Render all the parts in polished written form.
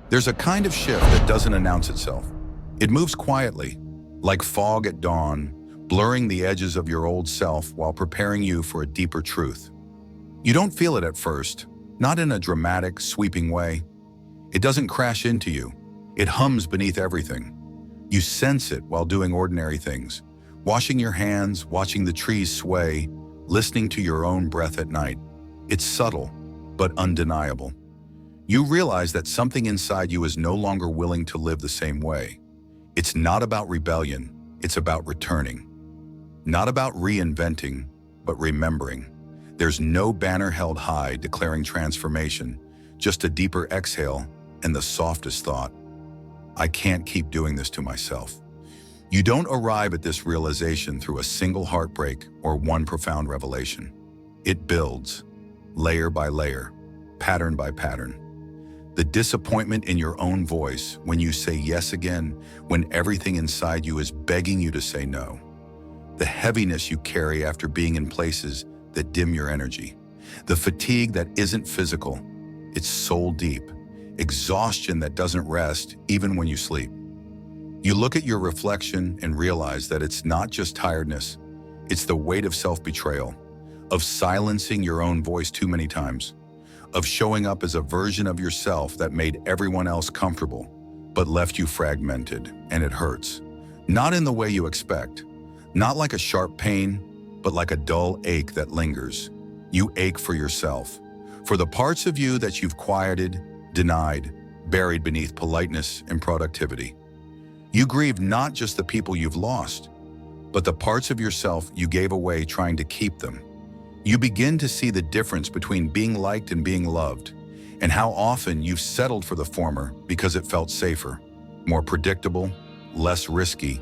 There's a kind of shift that doesn't announce itself. It moves quietly, like fog at dawn, blurring the edges of your old self while preparing you for a deeper truth. You don't feel it at first, not in a dramatic, sweeping way. It doesn't crash into you. It hums beneath everything. You sense it while doing ordinary things, washing your hands, watching the trees sway, listening to your own breath at night. It's subtle, but undeniable. You realize that something inside you is no longer willing to live the same way. It's not about rebellion, it's about returning. Not about reinventing, but remembering. There's no banner held high declaring transformation, just a deeper exhale and the softest thought. I can't keep doing this to myself. You don't arrive at this realization through a single heartbreak or one profound revelation. It builds, layer by layer, pattern by pattern. The disappointment in your own voice when you say yes again, when everything inside you is begging you to say no. The heaviness you carry after being in places that dim your energy. The fatigue that isn't physical, it's soul deep. Exhaustion that doesn't rest even when you sleep. You look at your reflection and realize that it's not just tiredness, it's the weight of self-betrayal, of silencing your own voice too many times, of showing up as a version of yourself that made everyone else comfortable, but left you fragmented, and it hurts. Not in the way you expect, not like a sharp pain, but like a dull ache that lingers. You ache for yourself, for the parts of you that you've quieted, denied, buried beneath politeness and productivity. You grieve not just the people you've lost, but the parts of yourself you gave away trying to keep them. You begin to see the difference between being liked and being loved, and how often you've settled for the former because it felt safer, more predictable, less risky.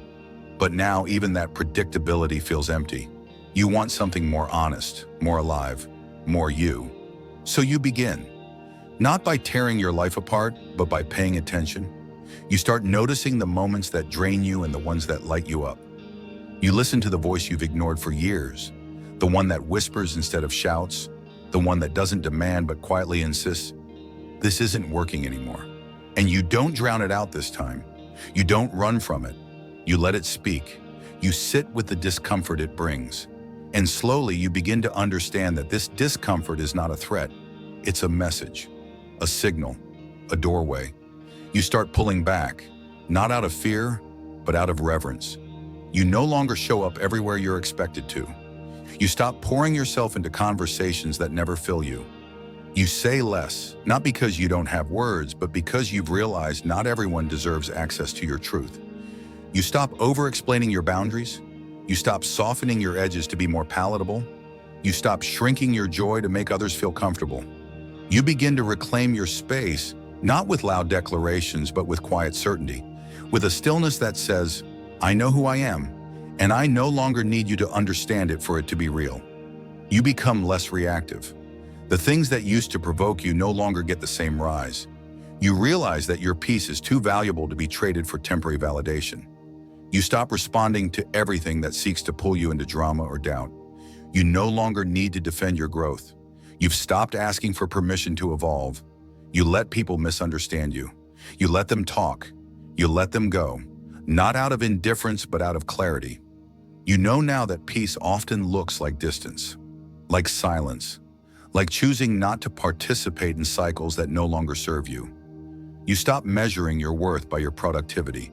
But now even that predictability feels empty. You want something more honest, more alive, more you. So you begin. Not by tearing your life apart, but by paying attention. You start noticing the moments that drain you and the ones that light you up. You listen to the voice you've ignored for years, the one that whispers instead of shouts, the one that doesn't demand but quietly insists, this isn't working anymore. And you don't drown it out this time. You don't run from it. You let it speak. You sit with the discomfort it brings. And slowly you begin to understand that this discomfort is not a threat. It's a message. A signal, a doorway. You start pulling back, not out of fear, but out of reverence. You no longer show up everywhere you're expected to. You stop pouring yourself into conversations that never fill you. You say less, not because you don't have words, but because you've realized not everyone deserves access to your truth. You stop over-explaining your boundaries. You stop softening your edges to be more palatable. You stop shrinking your joy to make others feel comfortable. You begin to reclaim your space, not with loud declarations, but with quiet certainty, with a stillness that says, I know who I am, and I no longer need you to understand it for it to be real. You become less reactive. The things that used to provoke you no longer get the same rise. You realize that your peace is too valuable to be traded for temporary validation. You stop responding to everything that seeks to pull you into drama or doubt. You no longer need to defend your growth. You've stopped asking for permission to evolve. You let people misunderstand you. You let them talk. You let them go, not out of indifference, but out of clarity. You know now that peace often looks like distance, like silence, like choosing not to participate in cycles that no longer serve you. You stop measuring your worth by your productivity.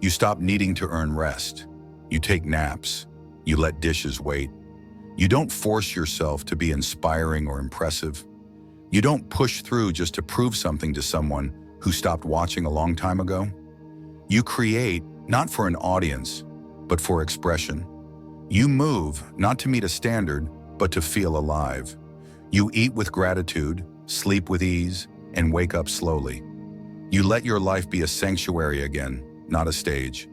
You stop needing to earn rest. You take naps. You let dishes wait. You don't force yourself to be inspiring or impressive. You don't push through just to prove something to someone who stopped watching a long time ago. You create, not for an audience, but for expression. You move, not to meet a standard, but to feel alive. You eat with gratitude, sleep with ease, and wake up slowly. You let your life be a sanctuary again, not a stage.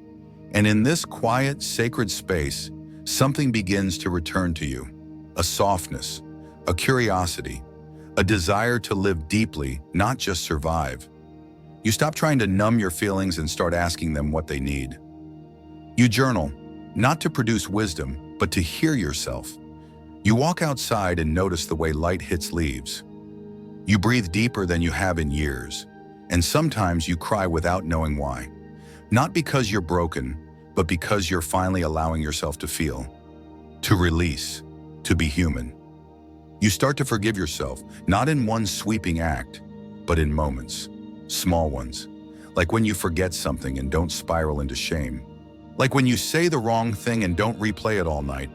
And in this quiet, sacred space, something begins to return to you. A softness, a curiosity, a desire to live deeply, not just survive. You stop trying to numb your feelings and start asking them what they need. You journal, not to produce wisdom, but to hear yourself. You walk outside and notice the way light hits leaves. You breathe deeper than you have in years, And sometimes you cry without knowing why. Not because you're broken, but because you're finally allowing yourself to feel, to release, to be human. You start to forgive yourself, not in one sweeping act, but in moments, small ones. Like when you forget something and don't spiral into shame. Like when you say the wrong thing and don't replay it all night.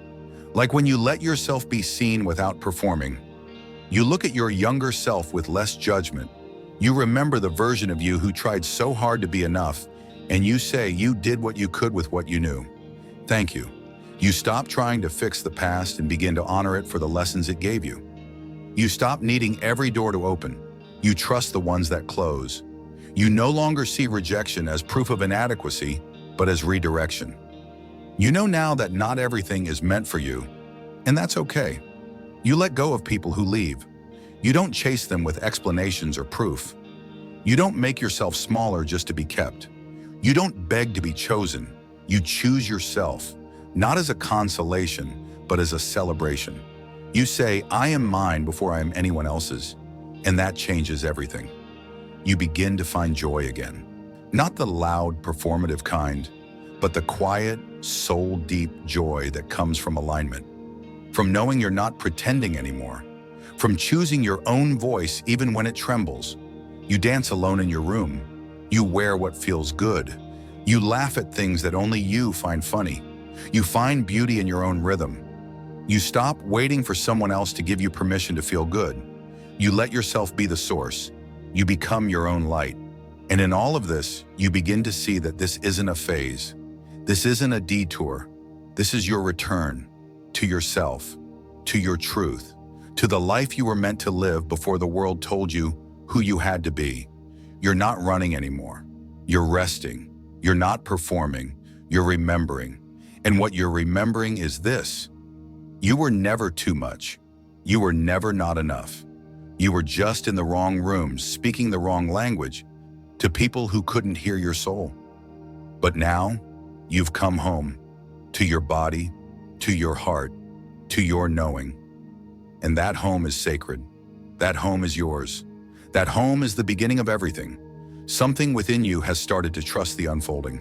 Like when you let yourself be seen without performing. You look at your younger self with less judgment. You remember the version of you who tried so hard to be enough, and you say you did what you could with what you knew. Thank you. You stop trying to fix the past and begin to honor it for the lessons it gave you. You stop needing every door to open. You trust the ones that close. You no longer see rejection as proof of inadequacy, but as redirection. You know now that not everything is meant for you, and that's okay. You let go of people who leave. You don't chase them with explanations or proof. You don't make yourself smaller just to be kept. You don't beg to be chosen. You choose yourself, not as a consolation, but as a celebration. You say, I am mine before I am anyone else's, and that changes everything. You begin to find joy again. Not the loud, performative kind, but the quiet, soul-deep joy that comes from alignment. From knowing you're not pretending anymore. From choosing your own voice even when it trembles. You dance alone in your room. You wear what feels good. You laugh at things that only you find funny. You find beauty in your own rhythm. You stop waiting for someone else to give you permission to feel good. You let yourself be the source. You become your own light. And in all of this, you begin to see that this isn't a phase. This isn't a detour. This is your return to yourself, to your truth, to the life you were meant to live before the world told you who you had to be. You're not running anymore. You're resting. You're not performing. You're remembering. And what you're remembering is this. You were never too much. You were never not enough. You were just in the wrong rooms, speaking the wrong language to people who couldn't hear your soul. But now, you've come home, to your body, to your heart, to your knowing. And that home is sacred. That home is yours. That home is the beginning of everything. Something within you has started to trust the unfolding.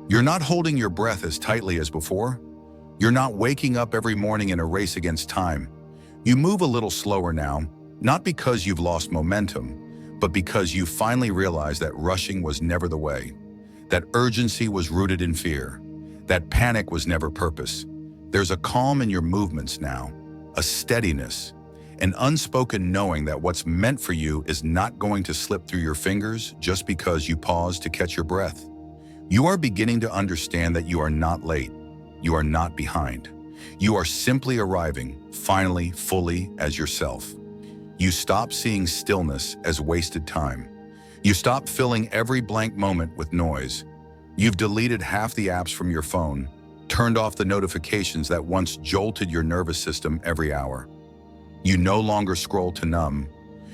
You're not holding your breath as tightly as before. You're not waking up every morning in a race against time. You move a little slower now, not because you've lost momentum, but because you finally realized that rushing was never the way. That urgency was rooted in fear. That panic was never purpose. There's a calm in your movements now, a steadiness, an unspoken knowing that what's meant for you is not going to slip through your fingers just because you pause to catch your breath. You are beginning to understand that you are not late. You are not behind. You are simply arriving, finally, fully as yourself. You stop seeing stillness as wasted time. You stop filling every blank moment with noise. You've deleted half the apps from your phone, turned off the notifications that once jolted your nervous system every hour. You no longer scroll to numb.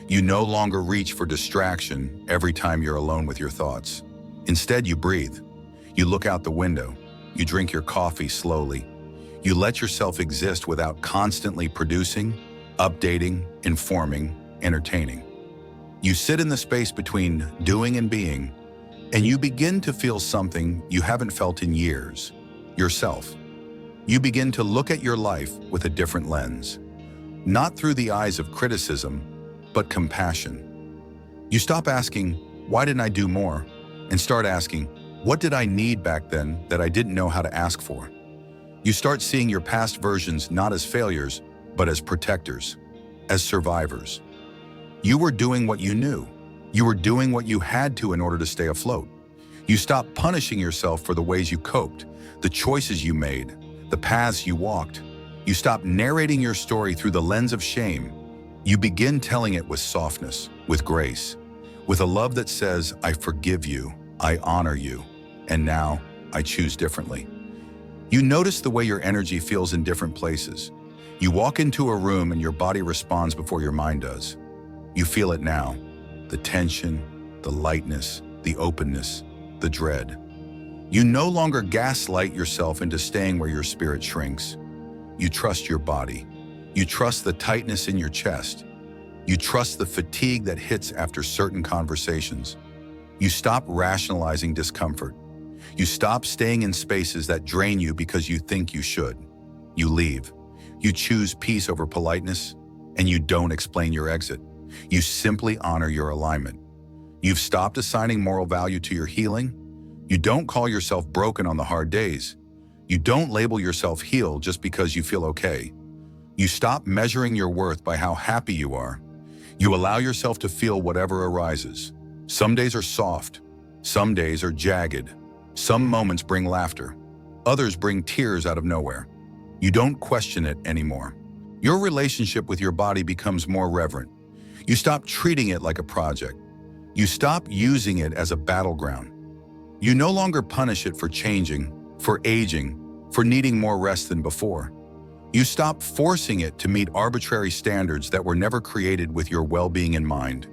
You no longer reach for distraction every time you're alone with your thoughts. Instead, you breathe. You look out the window. You drink your coffee slowly. You let yourself exist without constantly producing, updating, informing, entertaining. You sit in the space between doing and being, and you begin to feel something you haven't felt in years, yourself. You begin to look at your life with a different lens, not through the eyes of criticism, but compassion. You stop asking, why didn't I do more? And start asking, what did I need back then that I didn't know how to ask for? You start seeing your past versions not as failures, but as protectors, as survivors. You were doing what you knew. You were doing what you had to in order to stay afloat. You stopped punishing yourself for the ways you coped, the choices you made, the paths you walked. You stopped narrating your story through the lens of shame. You begin telling it with softness, with grace, with a love that says, I forgive you, I honor you, and now I choose differently. You notice the way your energy feels in different places. You walk into a room and your body responds before your mind does. You feel it now, the tension, the lightness, the openness, the dread. You no longer gaslight yourself into staying where your spirit shrinks. You trust your body. You trust the tightness in your chest. You trust the fatigue that hits after certain conversations. You stop rationalizing discomfort. You stop staying in spaces that drain you because you think you should. You leave. You choose peace over politeness, and you don't explain your exit. You simply honor your alignment. You've stopped assigning moral value to your healing. You don't call yourself broken on the hard days. You don't label yourself healed just because you feel okay. You stop measuring your worth by how happy you are. You allow yourself to feel whatever arises. Some days are soft. Some days are jagged. Some moments bring laughter. Others bring tears out of nowhere. You don't question it anymore. Your relationship with your body becomes more reverent. You stop treating it like a project. You stop using it as a battleground. You no longer punish it for changing, for aging, for needing more rest than before. You stop forcing it to meet arbitrary standards that were never created with your well-being in mind.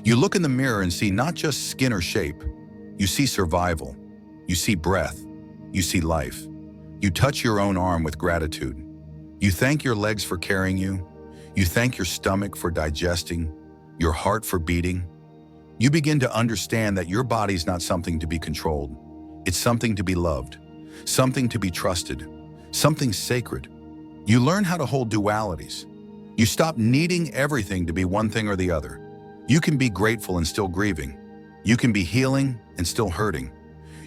You look in the mirror and see not just skin or shape. You see survival. You see breath. You see life. You touch your own arm with gratitude. You thank your legs for carrying you. You thank your stomach for digesting, your heart for beating. You begin to understand that your body's not something to be controlled. It's something to be loved, something to be trusted, something sacred. You learn how to hold dualities. You stop needing everything to be one thing or the other. You can be grateful and still grieving. You can be healing and still hurting.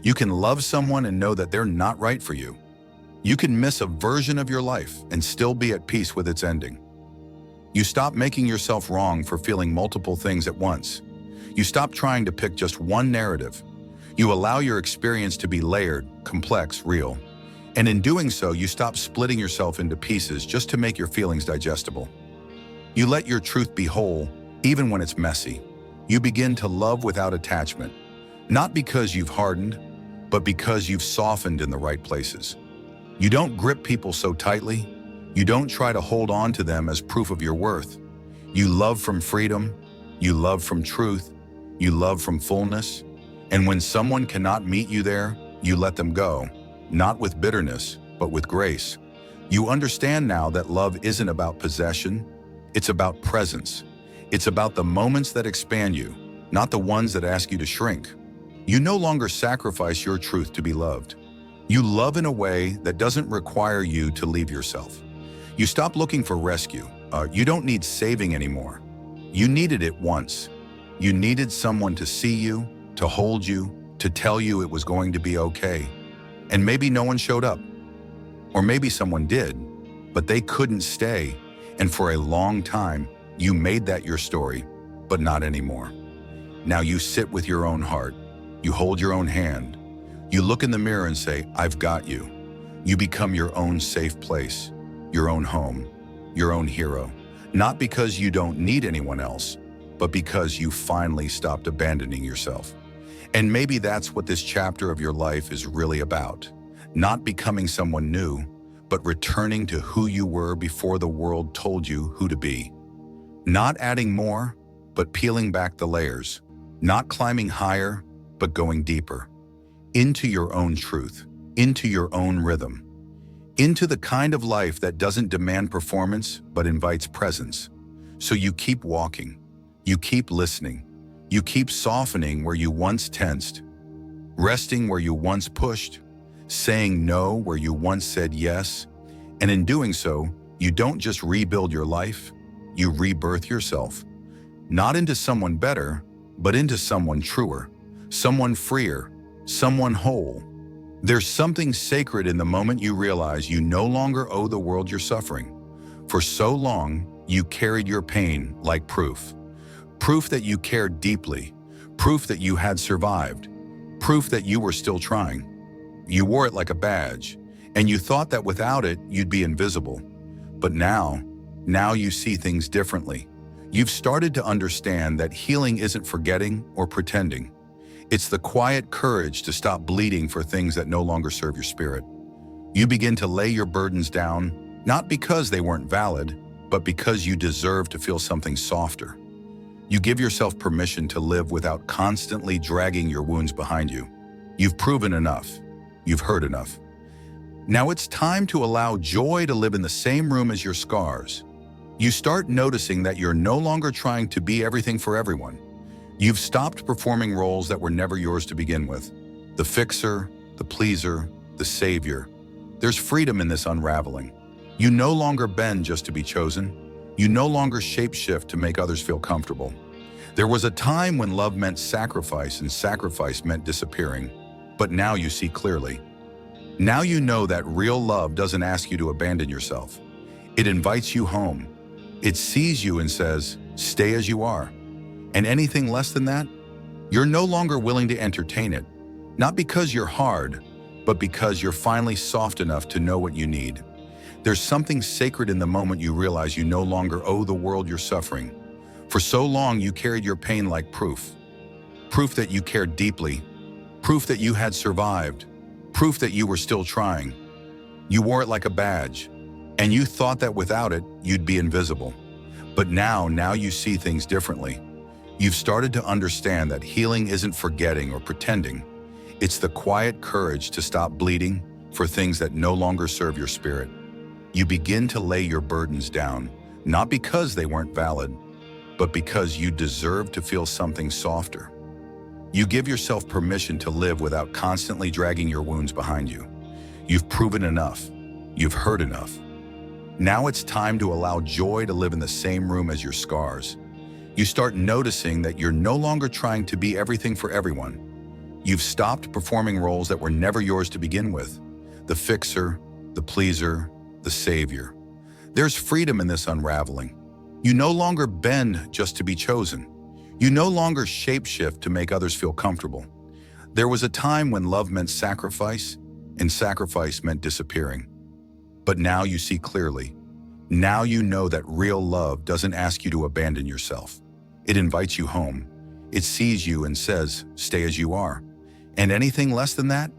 You can love someone and know that they're not right for you. You can miss a version of your life and still be at peace with its ending. You stop making yourself wrong for feeling multiple things at once. You stop trying to pick just one narrative. You allow your experience to be layered, complex, real. And in doing so, you stop splitting yourself into pieces just to make your feelings digestible. You let your truth be whole, even when it's messy. You begin to love without attachment, not because you've hardened, but because you've softened in the right places. You don't grip people so tightly. You don't try to hold on to them as proof of your worth. You love from freedom. You love from truth. You love from fullness. And when someone cannot meet you there, you let them go, not with bitterness, but with grace. You understand now that love isn't about possession. It's about presence. It's about the moments that expand you, not the ones that ask you to shrink. You no longer sacrifice your truth to be loved. You love in a way that doesn't require you to leave yourself. You stop looking for rescue. You don't need saving anymore. You needed it once. You needed someone to see you, to hold you, to tell you it was going to be okay. And maybe no one showed up. Or maybe someone did, but they couldn't stay. And for a long time, you made that your story, but not anymore. Now you sit with your own heart. You hold your own hand. You look in the mirror and say, I've got you. You become your own safe place, your own home, your own hero. Not because you don't need anyone else, but because you finally stopped abandoning yourself. And maybe that's what this chapter of your life is really about. Not becoming someone new, but returning to who you were before the world told you who to be. Not adding more, but peeling back the layers. Not climbing higher, but going deeper. Into your own truth, into your own rhythm. Into the kind of life that doesn't demand performance, but invites presence. So you keep walking. You keep listening. You keep softening where you once tensed. Resting where you once pushed. Saying no where you once said yes. And in doing so, you don't just rebuild your life, you rebirth yourself. Not into someone better, but into someone truer, someone freer, someone whole. There's something sacred in the moment you realize you no longer owe the world your suffering. For so long, you carried your pain like proof. Proof that you cared deeply, proof that you had survived, proof that you were still trying. You wore it like a badge, and you thought that without it, you'd be invisible. But now you see things differently. You've started to understand that healing isn't forgetting or pretending. It's the quiet courage to stop bleeding for things that no longer serve your spirit. You begin to lay your burdens down, not because they weren't valid, but because you deserve to feel something softer. You give yourself permission to live without constantly dragging your wounds behind you. You've proven enough. You've heard enough. Now it's time to allow joy to live in the same room as your scars. You start noticing that you're no longer trying to be everything for everyone. You've stopped performing roles that were never yours to begin with. The fixer, the pleaser, the savior. There's freedom in this unraveling. You no longer bend just to be chosen. You no longer shapeshift to make others feel comfortable. There was a time when love meant sacrifice and sacrifice meant disappearing, but now you see clearly. Now you know that real love doesn't ask you to abandon yourself. It invites you home. It sees you and says, stay as you are. And anything less than that, you're no longer willing to entertain it, not because you're hard, but because you're finally soft enough to know what you need. There's something sacred in the moment you realize you no longer owe the world your suffering. For so long, you carried your pain like proof. Proof that you cared deeply. Proof that you had survived. Proof that you were still trying. You wore it like a badge, and you thought that without it, you'd be invisible. But now you see things differently. You've started to understand that healing isn't forgetting or pretending. It's the quiet courage to stop bleeding for things that no longer serve your spirit. You begin to lay your burdens down, not because they weren't valid, but because you deserve to feel something softer. You give yourself permission to live without constantly dragging your wounds behind you. You've proven enough. You've heard enough. Now it's time to allow joy to live in the same room as your scars. You start noticing that you're no longer trying to be everything for everyone. You've stopped performing roles that were never yours to begin with. The fixer, the pleaser, the savior. There's freedom in this unraveling. You no longer bend just to be chosen. You no longer shapeshift to make others feel comfortable. There was a time when love meant sacrifice, and sacrifice meant disappearing. But now you see clearly. Now you know that real love doesn't ask you to abandon yourself. It invites you home. It sees you and says, stay as you are. And anything less than that,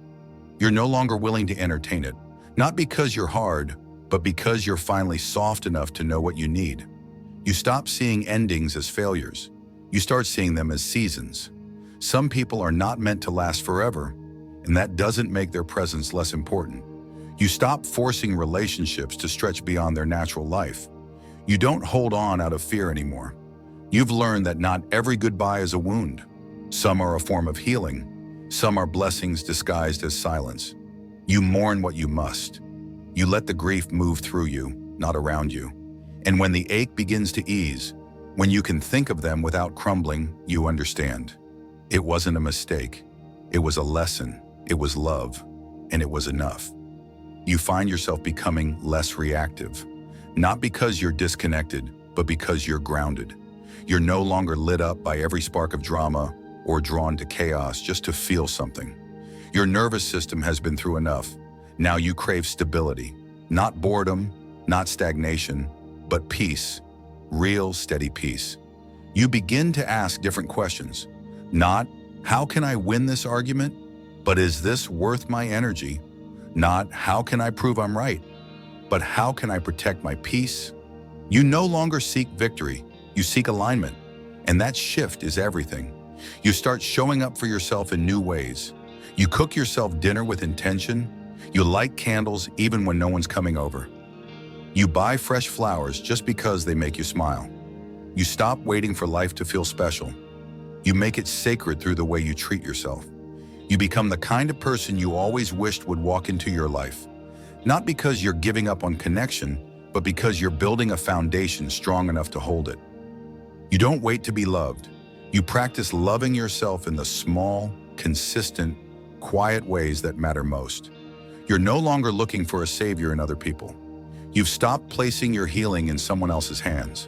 you're no longer willing to entertain it. Not because you're hard, but because you're finally soft enough to know what you need. You stop seeing endings as failures. You start seeing them as seasons. Some people are not meant to last forever, and that doesn't make their presence less important. You stop forcing relationships to stretch beyond their natural life. You don't hold on out of fear anymore. You've learned that not every goodbye is a wound. Some are a form of healing. Some are blessings disguised as silence. You mourn what you must. You let the grief move through you, not around you. And when the ache begins to ease, when you can think of them without crumbling, you understand. It wasn't a mistake. It was a lesson. It was love. And it was enough. You find yourself becoming less reactive, not because you're disconnected, but because you're grounded. You're no longer lit up by every spark of drama or drawn to chaos just to feel something. Your nervous system has been through enough. Now you crave stability, not boredom, not stagnation, but peace, real steady peace. You begin to ask different questions. Not, how can I win this argument? But is this worth my energy? Not, how can I prove I'm right? But how can I protect my peace? You no longer seek victory, you seek alignment. And that shift is everything. You start showing up for yourself in new ways. You cook yourself dinner with intention. You light candles even when no one's coming over. You buy fresh flowers just because they make you smile. You stop waiting for life to feel special. You make it sacred through the way you treat yourself. You become the kind of person you always wished would walk into your life. Not because you're giving up on connection, but because you're building a foundation strong enough to hold it. You don't wait to be loved. You practice loving yourself in the small, consistent, quiet ways that matter most. You're no longer looking for a savior in other people. You've stopped placing your healing in someone else's hands.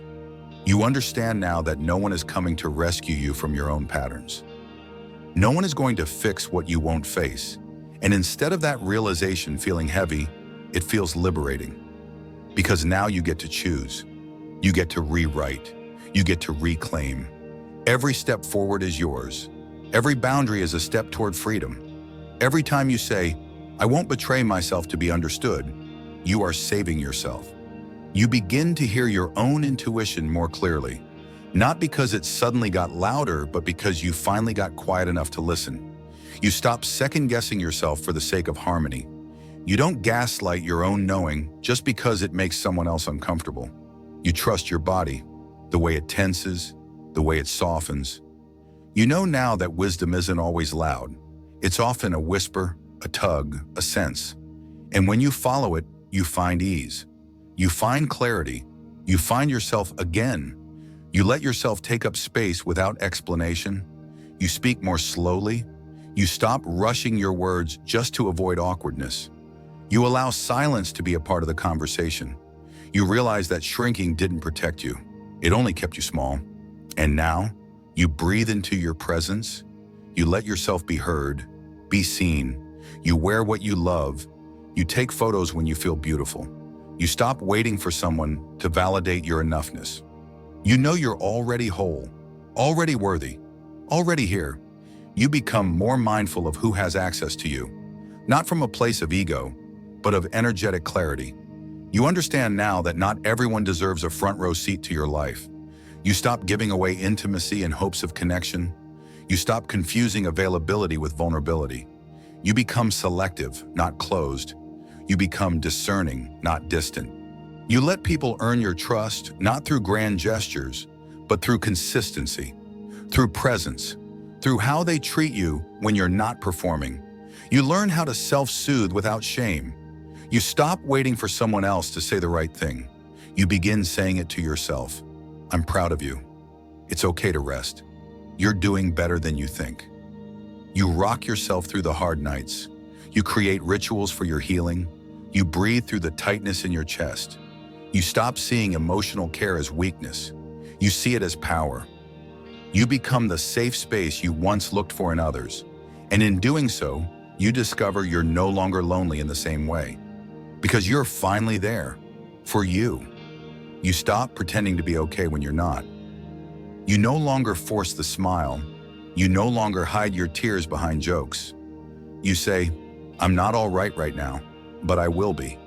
You understand now that no one is coming to rescue you from your own patterns. No one is going to fix what you won't face. And instead of that realization feeling heavy, it feels liberating. Because now you get to choose. You get to rewrite. You get to reclaim. Every step forward is yours. Every boundary is a step toward freedom. Every time you say, I won't betray myself to be understood, you are saving yourself. You begin to hear your own intuition more clearly, not because it suddenly got louder, but because you finally got quiet enough to listen. You stop second-guessing yourself for the sake of harmony. You don't gaslight your own knowing just because it makes someone else uncomfortable. You trust your body, the way it tenses, the way it softens. You know now that wisdom isn't always loud. It's often a whisper, a tug, a sense. And when you follow it, you find ease. You find clarity. You find yourself again. You let yourself take up space without explanation. You speak more slowly. You stop rushing your words just to avoid awkwardness. You allow silence to be a part of the conversation. You realize that shrinking didn't protect you. It only kept you small. And now, you breathe into your presence. You let yourself be heard, be seen. You wear what you love. You take photos when you feel beautiful. You stop waiting for someone to validate your enoughness. You know you're already whole, already worthy, already here. You become more mindful of who has access to you, not from a place of ego, but of energetic clarity. You understand now that not everyone deserves a front row seat to your life. You stop giving away intimacy in hopes of connection. You stop confusing availability with vulnerability. You become selective, not closed. You become discerning, not distant. You let people earn your trust, not through grand gestures, but through consistency, through presence, through how they treat you when you're not performing. You learn how to self-soothe without shame. You stop waiting for someone else to say the right thing. You begin saying it to yourself. I'm proud of you. It's okay to rest. You're doing better than you think. You rock yourself through the hard nights. You create rituals for your healing. You breathe through the tightness in your chest. You stop seeing emotional care as weakness. You see it as power. You become the safe space you once looked for in others. And in doing so, you discover you're no longer lonely in the same way. Because you're finally there, for you. You stop pretending to be okay when you're not. You no longer force the smile. You no longer hide your tears behind jokes. You say, I'm not all right now, but I will be.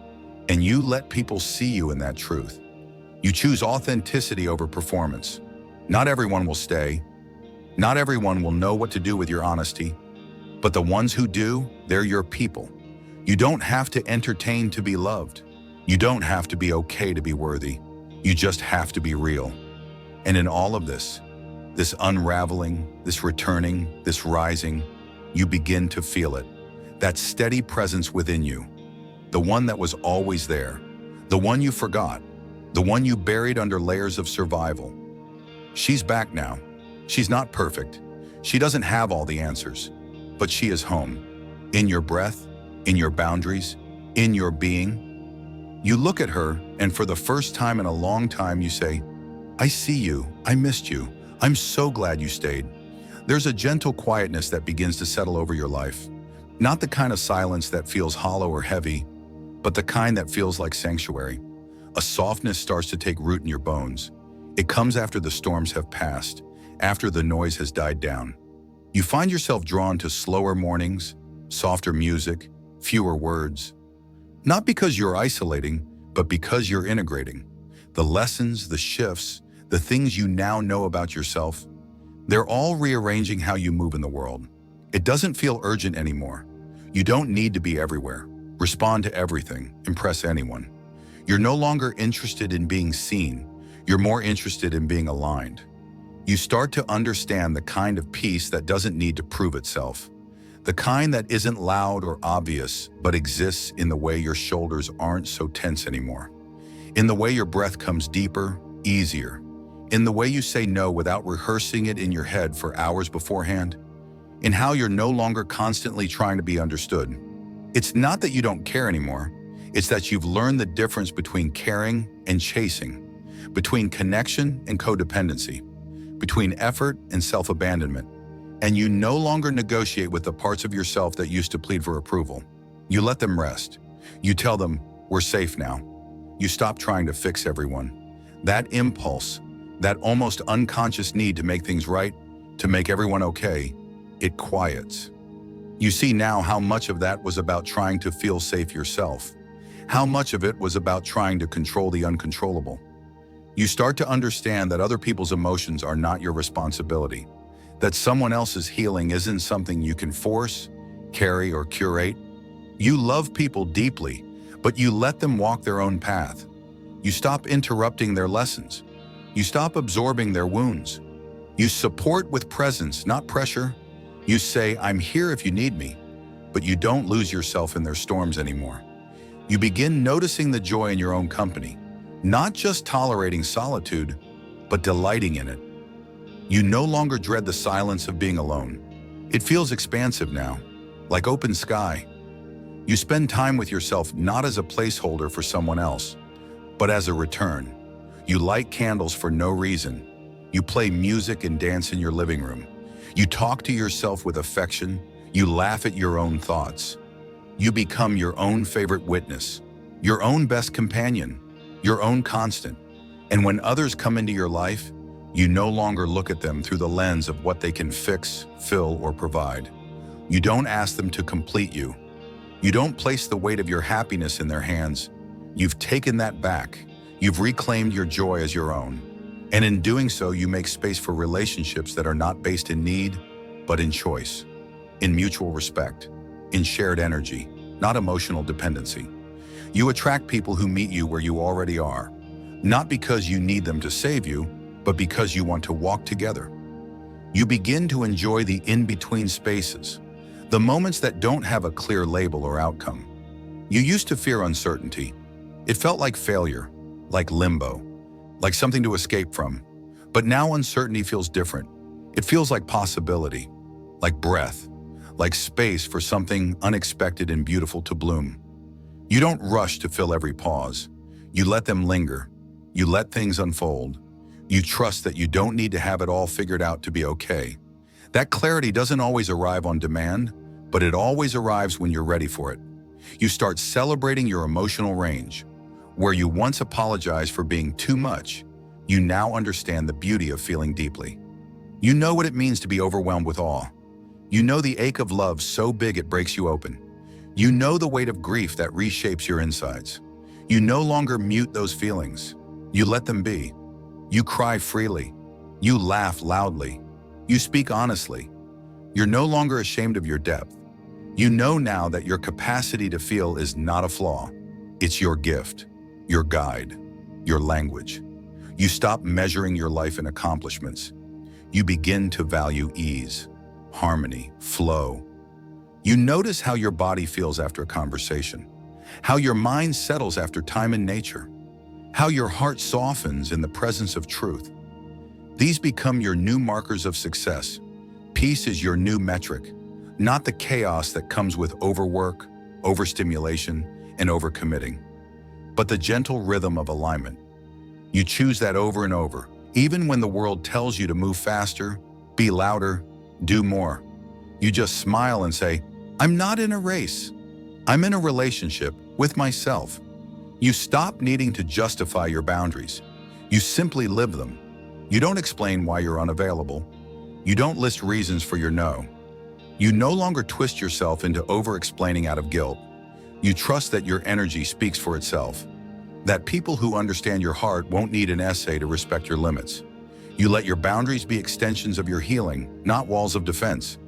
And you let people see you in that truth. You choose authenticity over performance. Not everyone will stay. Not everyone will know what to do with your honesty. But the ones who do, they're your people. You don't have to entertain to be loved. You don't have to be okay to be worthy. You just have to be real. And in all of this unraveling, this returning, this rising, you begin to feel it. That steady presence within you. The one that was always there. The one you forgot. The one you buried under layers of survival. She's back now. She's not perfect. She doesn't have all the answers. But she is home. In your breath, in your boundaries, in your being. You look at her, and for the first time in a long time, you say, I see you. I missed you. I'm so glad you stayed. There's a gentle quietness that begins to settle over your life. Not the kind of silence that feels hollow or heavy, but the kind that feels like sanctuary. A softness starts to take root in your bones. It comes after the storms have passed, after the noise has died down. You find yourself drawn to slower mornings, softer music, fewer words. Not because you're isolating, but because you're integrating. The lessons, the shifts, the things you now know about yourself, they're all rearranging how you move in the world. It doesn't feel urgent anymore. You don't need to be everywhere, respond to everything, impress anyone. You're no longer interested in being seen. You're more interested in being aligned. You start to understand the kind of peace that doesn't need to prove itself. The kind that isn't loud or obvious, but exists in the way your shoulders aren't so tense anymore. In the way your breath comes deeper, easier. In the way you say no without rehearsing it in your head for hours beforehand. In how you're no longer constantly trying to be understood. It's not that you don't care anymore. It's that you've learned the difference between caring and chasing, between connection and codependency, between effort and self-abandonment. And you no longer negotiate with the parts of yourself that used to plead for approval. You let them rest. You tell them, we're safe now. You stop trying to fix everyone. That impulse, that almost unconscious need to make things right, to make everyone okay, it quiets. You see now how much of that was about trying to feel safe yourself. How much of it was about trying to control the uncontrollable. You start to understand that other people's emotions are not your responsibility. That someone else's healing isn't something you can force, carry, or curate. You love people deeply, but you let them walk their own path. You stop interrupting their lessons. You stop absorbing their wounds. You support with presence, not pressure. You say, I'm here if you need me, but you don't lose yourself in their storms anymore. You begin noticing the joy in your own company, not just tolerating solitude, but delighting in it. You no longer dread the silence of being alone. It feels expansive now, like open sky. You spend time with yourself not as a placeholder for someone else, but as a return. You light candles for no reason. You play music and dance in your living room. You talk to yourself with affection. You laugh at your own thoughts. You become your own favorite witness, your own best companion, your own constant. And when others come into your life, you no longer look at them through the lens of what they can fix, fill, or provide. You don't ask them to complete you. You don't place the weight of your happiness in their hands. You've taken that back. You've reclaimed your joy as your own. And in doing so, you make space for relationships that are not based in need, but in choice, in mutual respect, in shared energy, not emotional dependency. You attract people who meet you where you already are, not because you need them to save you, but because you want to walk together. You begin to enjoy the in-between spaces, the moments that don't have a clear label or outcome. You used to fear uncertainty. It felt like failure, like limbo, like something to escape from. But now uncertainty feels different. It feels like possibility, like breath, like space for something unexpected and beautiful to bloom. You don't rush to fill every pause. You let them linger. You let things unfold. You trust that you don't need to have it all figured out to be okay. That clarity doesn't always arrive on demand, but it always arrives when you're ready for it. You start celebrating your emotional range. Where you once apologized for being too much, you now understand the beauty of feeling deeply. You know what it means to be overwhelmed with awe. You know the ache of love so big it breaks you open. You know the weight of grief that reshapes your insides. You no longer mute those feelings. You let them be. You cry freely. You laugh loudly. You speak honestly. You're no longer ashamed of your depth. You know now that your capacity to feel is not a flaw. It's your gift, your guide, your language. You stop measuring your life in accomplishments. You begin to value ease, harmony, flow. You notice how your body feels after a conversation, how your mind settles after time in nature, how your heart softens in the presence of truth. These become your new markers of success. Peace is your new metric, not the chaos that comes with overwork, overstimulation, and overcommitting, but the gentle rhythm of alignment. You choose that over and over, even when the world tells you to move faster, be louder, do more. You just smile and say, I'm not in a race. I'm in a relationship with myself. You stop needing to justify your boundaries. You simply live them. You don't explain why you're unavailable. You don't list reasons for your no. You no longer twist yourself into over-explaining out of guilt. You trust that your energy speaks for itself, that people who understand your heart won't need an essay to respect your limits. You let your boundaries be extensions of your healing, not walls of defense.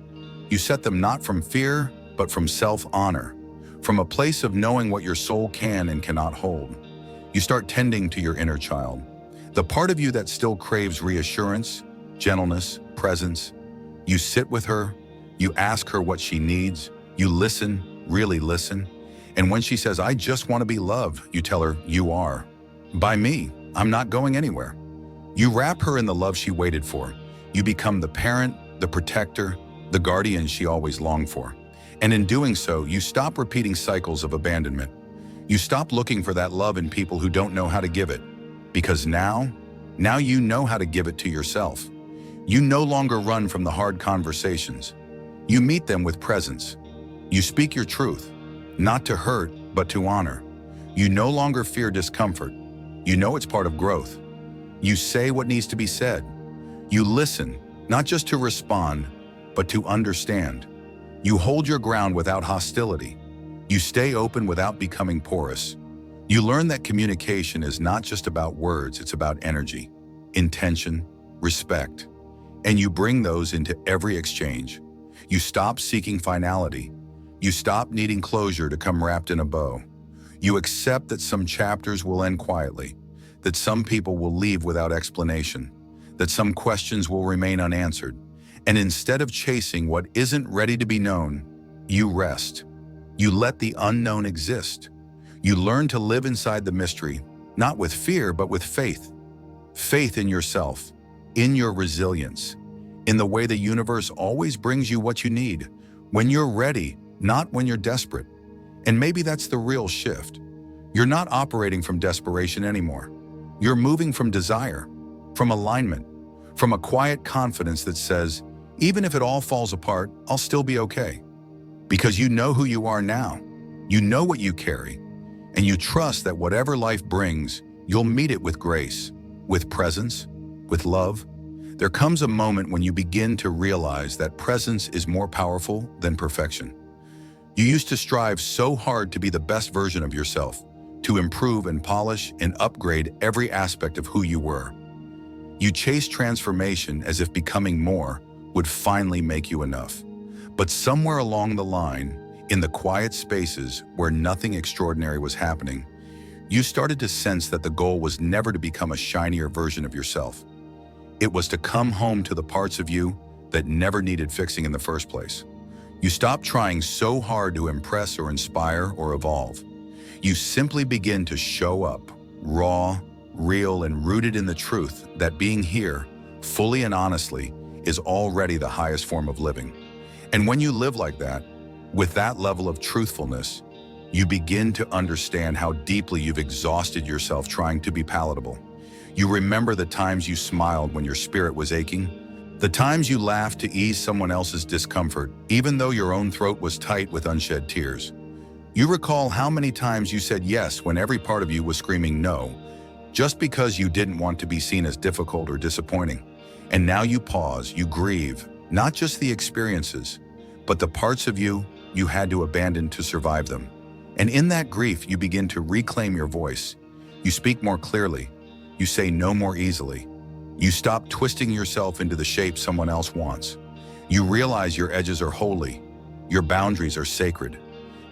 You set them not from fear, but from self-honor, from a place of knowing what your soul can and cannot hold. You start tending to your inner child, the part of you that still craves reassurance, gentleness, presence. You sit with her, you ask her what she needs, you listen, really listen. And when she says, I just want to be loved, you tell her, you are. By me, I'm not going anywhere. You wrap her in the love she waited for. You become the parent, the protector, the guardian she always longed for. And in doing so, you stop repeating cycles of abandonment. You stop looking for that love in people who don't know how to give it. Because now you know how to give it to yourself. You no longer run from the hard conversations. You meet them with presence. You speak your truth, not to hurt, but to honor. You no longer fear discomfort. You know it's part of growth. You say what needs to be said. You listen, not just to respond, but to understand. You hold your ground without hostility. You stay open without becoming porous. You learn that communication is not just about words, it's about energy, intention, respect. And you bring those into every exchange. You stop seeking finality. You stop needing closure to come wrapped in a bow. You accept that some chapters will end quietly, that some people will leave without explanation, that some questions will remain unanswered. And instead of chasing what isn't ready to be known, you rest. You let the unknown exist. You learn to live inside the mystery, not with fear, but with faith. Faith in yourself, in your resilience, in the way the universe always brings you what you need, when you're ready, not when you're desperate. And maybe that's the real shift. You're not operating from desperation anymore. You're moving from desire, from alignment, from a quiet confidence that says, even if it all falls apart, I'll still be okay. Because you know who you are now, you know what you carry, and you trust that whatever life brings, you'll meet it with grace, with presence, with love. There comes a moment when you begin to realize that presence is more powerful than perfection. You used to strive so hard to be the best version of yourself, to improve and polish and upgrade every aspect of who you were. You chased transformation as if becoming more would finally make you enough. But somewhere along the line, in the quiet spaces where nothing extraordinary was happening, you started to sense that the goal was never to become a shinier version of yourself. It was to come home to the parts of you that never needed fixing in the first place. You stopped trying so hard to impress or inspire or evolve. You simply begin to show up, raw, real, and rooted in the truth that being here, fully and honestly, is already the highest form of living. And when you live like that, with that level of truthfulness, you begin to understand how deeply you've exhausted yourself trying to be palatable. You remember the times you smiled when your spirit was aching, the times you laughed to ease someone else's discomfort, even though your own throat was tight with unshed tears. You recall how many times you said yes when every part of you was screaming no, just because you didn't want to be seen as difficult or disappointing. And now you pause, you grieve, not just the experiences, but the parts of you had to abandon to survive them. And in that grief, you begin to reclaim your voice. You speak more clearly. You say no more easily. You stop twisting yourself into the shape someone else wants. You realize your edges are holy. Your boundaries are sacred.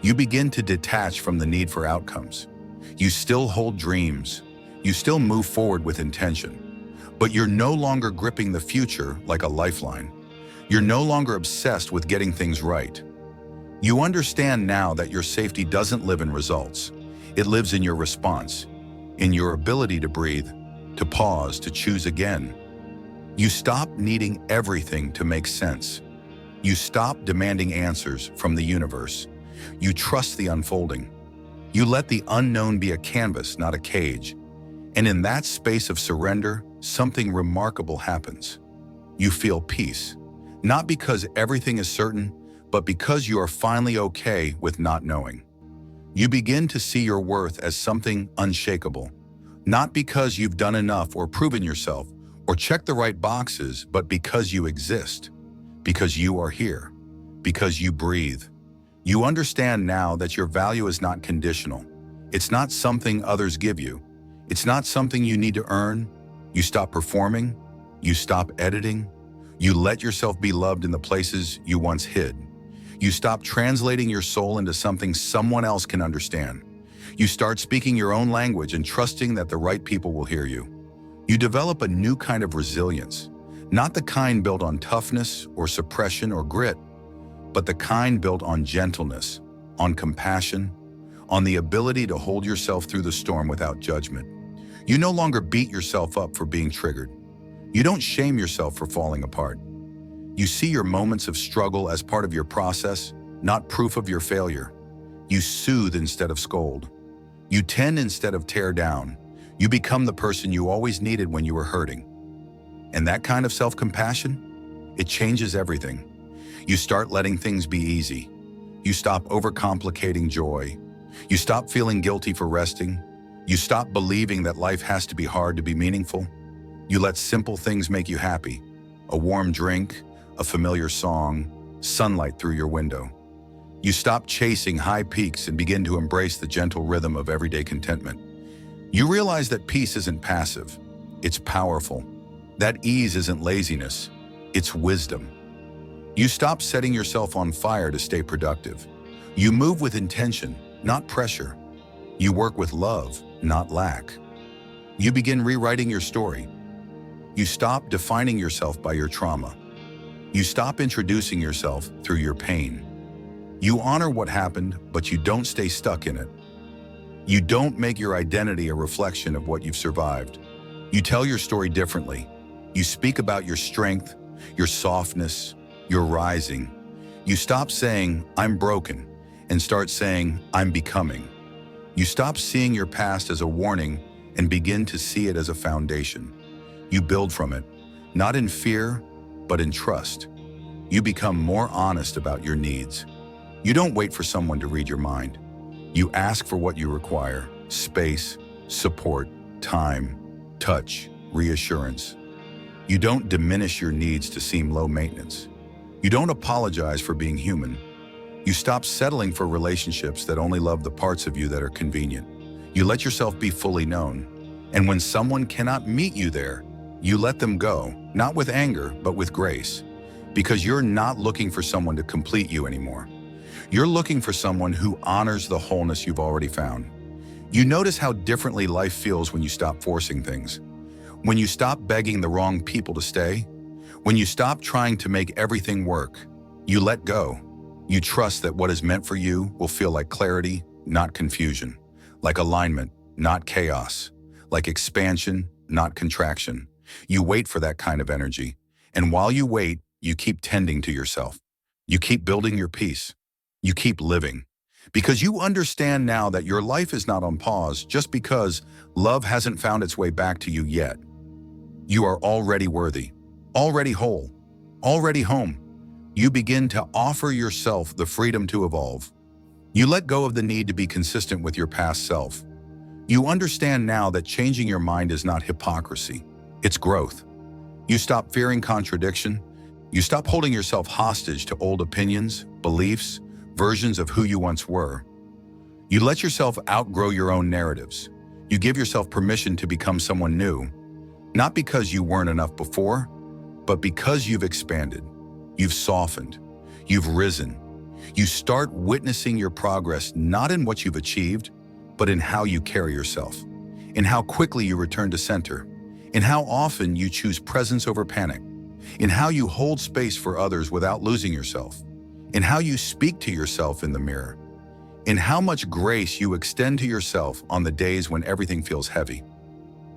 You begin to detach from the need for outcomes. You still hold dreams. You still move forward with intention. But you're no longer gripping the future like a lifeline. You're no longer obsessed with getting things right. You understand now that your safety doesn't live in results. It lives in your response, in your ability to breathe, to pause, to choose again. You stop needing everything to make sense. You stop demanding answers from the universe. You trust the unfolding. You let the unknown be a canvas, not a cage. And in that space of surrender, something remarkable happens. You feel peace, not because everything is certain, but because you are finally okay with not knowing. You begin to see your worth as something unshakable, not because you've done enough or proven yourself or checked the right boxes, but because you exist, because you are here, because you breathe. You understand now that your value is not conditional. It's not something others give you. It's not something you need to earn. You stop performing. You stop editing. You let yourself be loved in the places you once hid. You stop translating your soul into something someone else can understand. You start speaking your own language and trusting that the right people will hear you. You develop a new kind of resilience, not the kind built on toughness or suppression or grit, but the kind built on gentleness, on compassion, on the ability to hold yourself through the storm without judgment. You no longer beat yourself up for being triggered. You don't shame yourself for falling apart. You see your moments of struggle as part of your process, not proof of your failure. You soothe instead of scold. You tend instead of tear down. You become the person you always needed when you were hurting. And that kind of self-compassion, it changes everything. You start letting things be easy. You stop overcomplicating joy. You stop feeling guilty for resting. You stop believing that life has to be hard to be meaningful. You let simple things make you happy. A warm drink, a familiar song, sunlight through your window. You stop chasing high peaks and begin to embrace the gentle rhythm of everyday contentment. You realize that peace isn't passive, it's powerful. That ease isn't laziness, it's wisdom. You stop setting yourself on fire to stay productive. You move with intention, not pressure. You work with love, not lack. You begin rewriting your story. You stop defining yourself by your trauma. You stop introducing yourself through your pain. You honor what happened, but you don't stay stuck in it. You don't make your identity a reflection of what you've survived. You tell your story differently. You speak about your strength, your softness, your rising. You stop saying, "I'm broken," and start saying, "I'm becoming." You stop seeing your past as a warning and begin to see it as a foundation. You build from it, not in fear, but in trust. You become more honest about your needs. You don't wait for someone to read your mind. You ask for what you require: space, support, time, touch, reassurance. You don't diminish your needs to seem low maintenance. You don't apologize for being human. You stop settling for relationships that only love the parts of you that are convenient. You let yourself be fully known. And when someone cannot meet you there, you let them go, not with anger, but with grace. Because you're not looking for someone to complete you anymore. You're looking for someone who honors the wholeness you've already found. You notice how differently life feels when you stop forcing things. When you stop begging the wrong people to stay. When you stop trying to make everything work. You let go. You trust that what is meant for you will feel like clarity, not confusion. Like alignment, not chaos. Like expansion, not contraction. You wait for that kind of energy. And while you wait, you keep tending to yourself. You keep building your peace. You keep living. Because you understand now that your life is not on pause just because love hasn't found its way back to you yet. You are already worthy, already whole, already home. You begin to offer yourself the freedom to evolve. You let go of the need to be consistent with your past self. You understand now that changing your mind is not hypocrisy, it's growth. You stop fearing contradiction. You stop holding yourself hostage to old opinions, beliefs, versions of who you once were. You let yourself outgrow your own narratives. You give yourself permission to become someone new, not because you weren't enough before, but because you've expanded, you've softened, you've risen. You start witnessing your progress not in what you've achieved, but in how you carry yourself, in how quickly you return to center, in how often you choose presence over panic, in how you hold space for others without losing yourself, in how you speak to yourself in the mirror, in how much grace you extend to yourself on the days when everything feels heavy.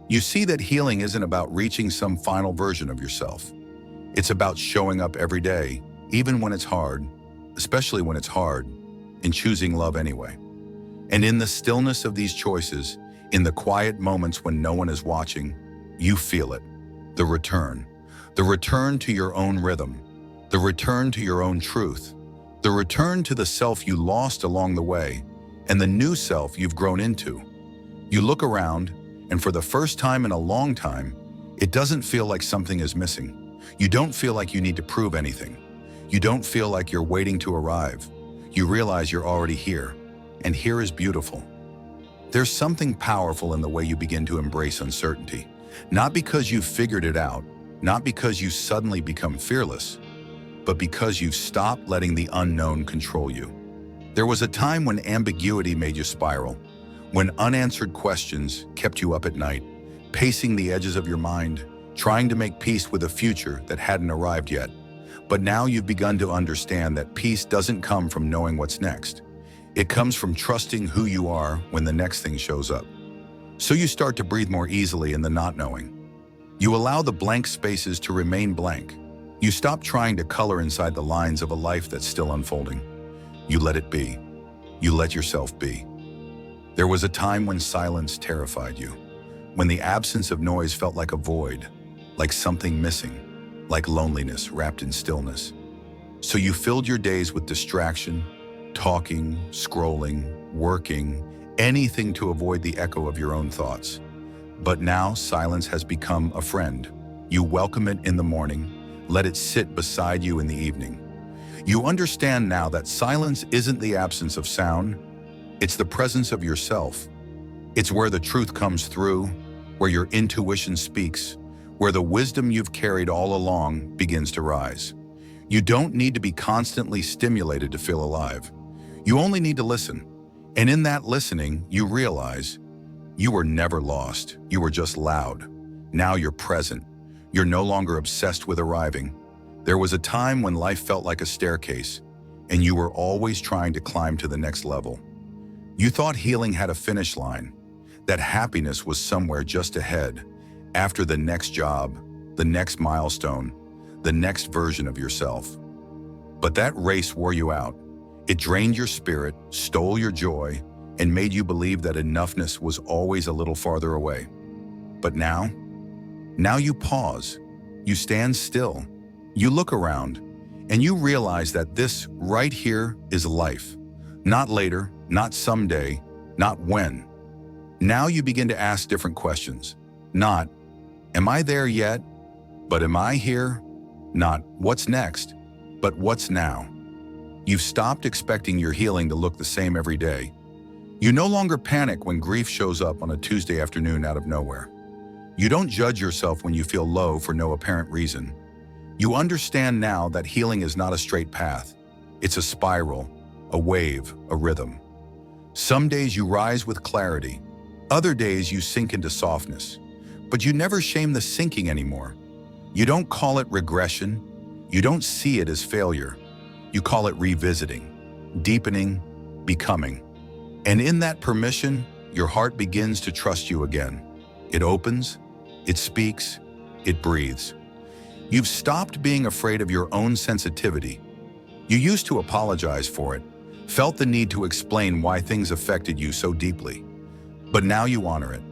You see that healing isn't about reaching some final version of yourself. It's about showing up every day, even when it's hard, especially when it's hard, and choosing love anyway. And in the stillness of these choices, in the quiet moments when no one is watching, you feel it, the return to your own rhythm, the return to your own truth, the return to the self you lost along the way, and the new self you've grown into. You look around, and for the first time in a long time, it doesn't feel like something is missing. You don't feel like you need to prove anything. You don't feel like you're waiting to arrive. You realize you're already here, and here is beautiful. There's something powerful in the way you begin to embrace uncertainty, not because you've figured it out, not because you suddenly become fearless, but because you've stopped letting the unknown control you. There was a time when ambiguity made you spiral, when unanswered questions kept you up at night, pacing the edges of your mind, trying to make peace with a future that hadn't arrived yet. But now you've begun to understand that peace doesn't come from knowing what's next. It comes from trusting who you are when the next thing shows up. So you start to breathe more easily in the not knowing. You allow the blank spaces to remain blank. You stop trying to color inside the lines of a life that's still unfolding. You let it be. You let yourself be. There was a time when silence terrified you, when the absence of noise felt like a void, like something missing, like loneliness wrapped in stillness. So you filled your days with distraction, talking, scrolling, working, anything to avoid the echo of your own thoughts. But now silence has become a friend. You welcome it in the morning, let it sit beside you in the evening. You understand now that silence isn't the absence of sound, it's the presence of yourself. It's where the truth comes through, where your intuition speaks, where the wisdom you've carried all along begins to rise. You don't need to be constantly stimulated to feel alive. You only need to listen. And in that listening, you realize you were never lost. You were just loud. Now you're present. You're no longer obsessed with arriving. There was a time when life felt like a staircase, and you were always trying to climb to the next level. You thought healing had a finish line, that happiness was somewhere just ahead, after the next job, the next milestone, the next version of yourself. But that race wore you out. It drained your spirit, stole your joy, and made you believe that enoughness was always a little farther away. But now you pause, you stand still, you look around, and you realize that this right here is life. Not later, not someday, not when. Now you begin to ask different questions. Not, am I there yet? But am I here? Not, what's next? But what's now? You've stopped expecting your healing to look the same every day. You no longer panic when grief shows up on a Tuesday afternoon out of nowhere. You don't judge yourself when you feel low for no apparent reason. You understand now that healing is not a straight path. It's a spiral, a wave, a rhythm. Some days you rise with clarity. Other days you sink into softness. But you never shame the sinking anymore. You don't call it regression. You don't see it as failure. You call it revisiting, deepening, becoming. And in that permission, your heart begins to trust you again. It opens, it speaks, it breathes. You've stopped being afraid of your own sensitivity. You used to apologize for it, felt the need to explain why things affected you so deeply. But now you honor it.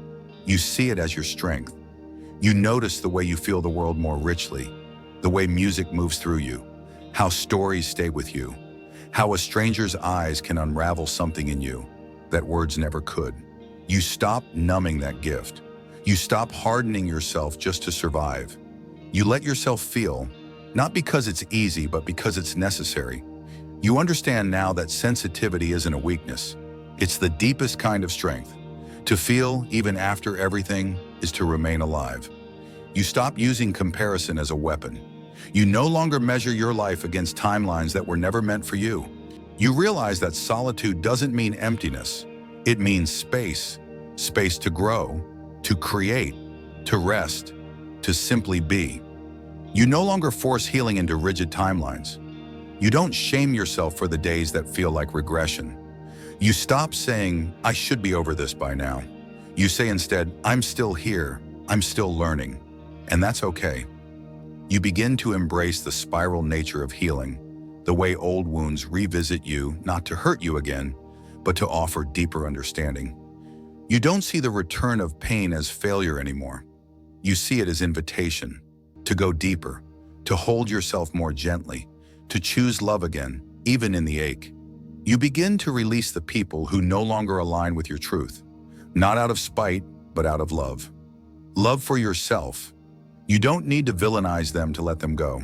You see it as your strength. You notice the way you feel the world more richly, the way music moves through you, how stories stay with you, how a stranger's eyes can unravel something in you that words never could. You stop numbing that gift. You stop hardening yourself just to survive. You let yourself feel, not because it's easy, but because it's necessary. You understand now that sensitivity isn't a weakness. It's the deepest kind of strength. To feel, even after everything, is to remain alive. You stop using comparison as a weapon. You no longer measure your life against timelines that were never meant for you. You realize that solitude doesn't mean emptiness. It means space. Space to grow, to create, to rest, to simply be. You no longer force healing into rigid timelines. You don't shame yourself for the days that feel like regression. You stop saying, I should be over this by now. You say instead, I'm still here, I'm still learning, and that's okay. You begin to embrace the spiral nature of healing, the way old wounds revisit you, not to hurt you again, but to offer deeper understanding. You don't see the return of pain as failure anymore. You see it as invitation, to go deeper, to hold yourself more gently, to choose love again, even in the ache. You begin to release the people who no longer align with your truth, not out of spite, but out of love. Love for yourself. You don't need to villainize them to let them go.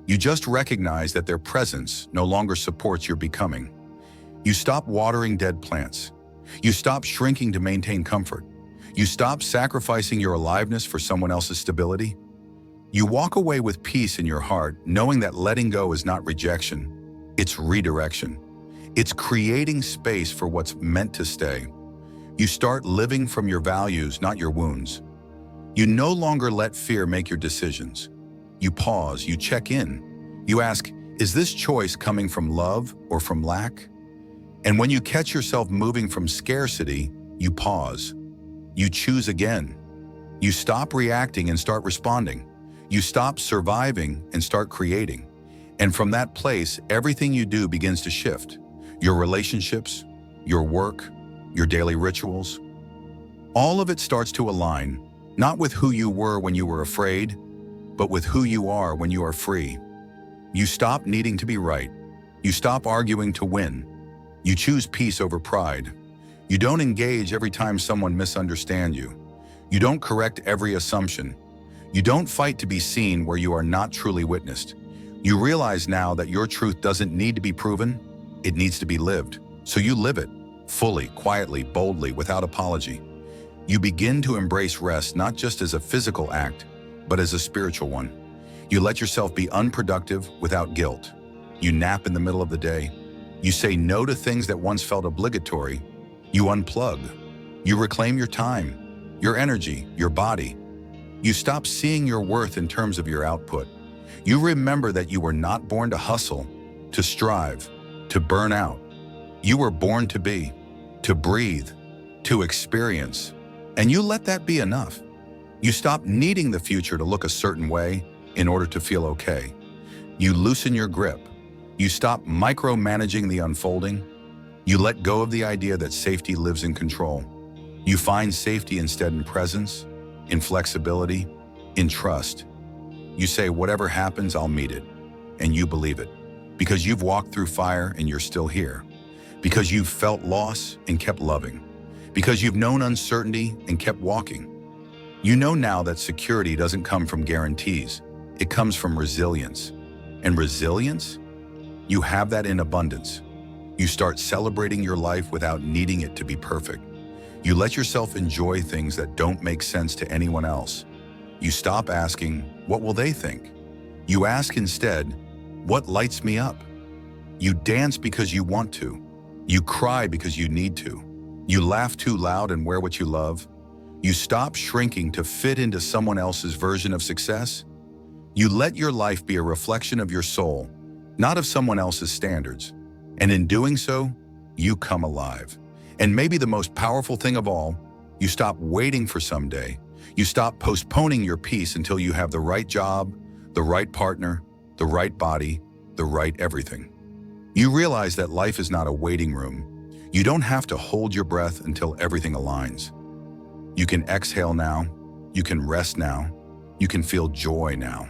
You just recognize that their presence no longer supports your becoming. You stop watering dead plants. You stop shrinking to maintain comfort. You stop sacrificing your aliveness for someone else's stability. You walk away with peace in your heart, knowing that letting go is not rejection, it's redirection. It's creating space for what's meant to stay. You start living from your values, not your wounds. You no longer let fear make your decisions. You pause, you check in. You ask, is this choice coming from love or from lack? And when you catch yourself moving from scarcity, you pause. You choose again. You stop reacting and start responding. You stop surviving and start creating. And from that place, everything you do begins to shift. Your relationships, your work, your daily rituals. All of it starts to align, not with who you were when you were afraid, but with who you are when you are free. You stop needing to be right. You stop arguing to win. You choose peace over pride. You don't engage every time someone misunderstands you. You don't correct every assumption. You don't fight to be seen where you are not truly witnessed. You realize now that your truth doesn't need to be proven, it needs to be lived. So you live it, fully, quietly, boldly, without apology. You begin to embrace rest not just as a physical act, but as a spiritual one. You let yourself be unproductive without guilt. You nap in the middle of the day. You say no to things that once felt obligatory. You unplug. You reclaim your time, your energy, your body. You stop seeing your worth in terms of your output. You remember that you were not born to hustle, to strive, to burn out. You were born to be, to breathe, to experience, and you let that be enough. You stop needing the future to look a certain way in order to feel okay. You loosen your grip. You stop micromanaging the unfolding. You let go of the idea that safety lives in control. You find safety instead in presence, in flexibility, in trust. You say, whatever happens, I'll meet it. And you believe it. Because you've walked through fire and you're still here. Because you've felt loss and kept loving. Because you've known uncertainty and kept walking. You know now that security doesn't come from guarantees. It comes from resilience. And resilience? You have that in abundance. You start celebrating your life without needing it to be perfect. You let yourself enjoy things that don't make sense to anyone else. You stop asking, what will they think? You ask instead, what lights me up? You dance because you want to. You cry because you need to. You laugh too loud and wear what you love. You stop shrinking to fit into someone else's version of success. You let your life be a reflection of your soul, not of someone else's standards. And in doing so, you come alive. And maybe the most powerful thing of all, you stop waiting for someday. You stop postponing your peace until you have the right job, the right partner, the right body, the right everything. You realize that life is not a waiting room. You don't have to hold your breath until everything aligns. You can exhale now. You can rest now. You can feel joy now.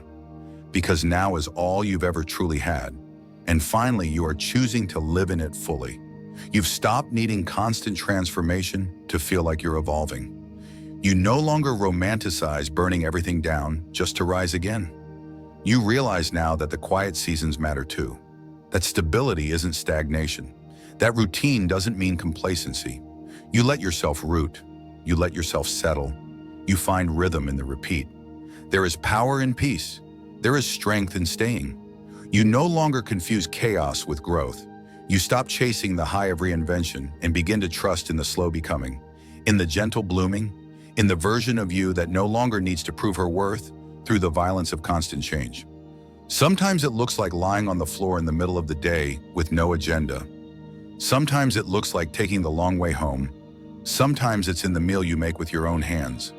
Because now is all you've ever truly had. And finally, you are choosing to live in it fully. You've stopped needing constant transformation to feel like you're evolving. You no longer romanticize burning everything down just to rise again. You realize now that the quiet seasons matter too. That stability isn't stagnation. That routine doesn't mean complacency. You let yourself root. You let yourself settle. You find rhythm in the repeat. There is power in peace. There is strength in staying. You no longer confuse chaos with growth. You stop chasing the high of reinvention and begin to trust in the slow becoming, in the gentle blooming, in the version of you that no longer needs to prove her worth through the violence of constant change. Sometimes it looks like lying on the floor in the middle of the day with no agenda. Sometimes it looks like taking the long way home. Sometimes it's in the meal you make with your own hands.